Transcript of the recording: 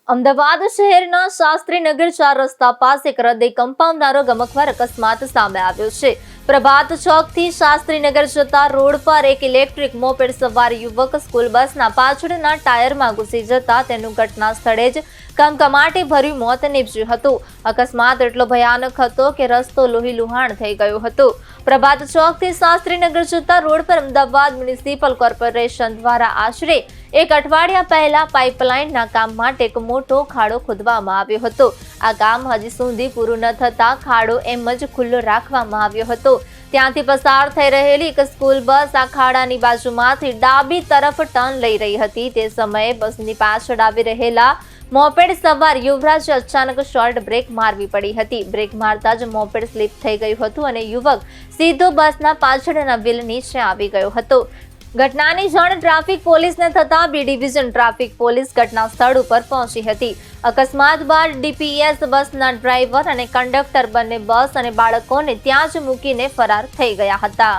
અમદાવાદ શહેરના શાસ્ત્રીનગર 4 રસ્તા પાસે એક હૃદય કંપાવનારો ગમખ્વાર અકસ્માત સામે આવ્યો છે। પ્રભાત ચોકથી શાસ્ત્રીનગર જતા રોડ પર એક ઇલેક્ટ્રિક મોપેડ સવાર યુવક સ્કૂલ બસના પાછળના ટાયરમાં ઘૂસી જતા તેનું ઘટના સ્થળે જ કમકમાટી ભર્યું મોત નીપજ્યું હતું। અકસ્માત એટલો ભયાનક હતો કે રસ્તો લોહીલુહાણ થઈ ગયો હતો। પ્રભાત ચોકથી શાસ્ત્રીનગર જતા રોડ પર અમદાવાદ મ્યુનિસિપલ કોર્પોરેશન દ્વારા આશરે એક અઠવાડિયા પહેલા પાઇપલાઇનના કામ માટે એક મોટો ખાડો ખોદવામાં આવ્યો હતો। આ કામ હજી સુધી પૂરું ન થતા ખાડો એમ જ ખુલ્લો રાખવામાં આવ્યો હતો। ત્યાંથી પસાર થઈ રહેલી એક સ્કૂલ બસ આ ખાડાની બાજુમાંથી ડાબી તરફ ટર્ન લઈ રહી હતી। તે સમયે બસની પાછળ આવી રહેલા મોપેડ સવાર યુવરાજે અચાનક શોર્ટ બ્રેક મારવી પડી હતી। બ્રેક મારતા જ મોપેડ સ્લીપ થઈ ગયું હતું અને યુવક સીધો બસના પાછળના વ્હીલ નીચે આવી ગયો હતો। ઘટનાની જાણ ટ્રાફિક પોલીસને થતા બી ડિવિઝન ટ્રાફિક પોલીસ ઘટના સ્થળ ઉપર પહોંચી હતી। અકસ્માત બાદ ડીપીએસ બસના ડ્રાઈવર અને કંડક્ટર બંને બસ અને બાળકોને ત્યાં જ મૂકીને ફરાર થઈ ગયા હતા।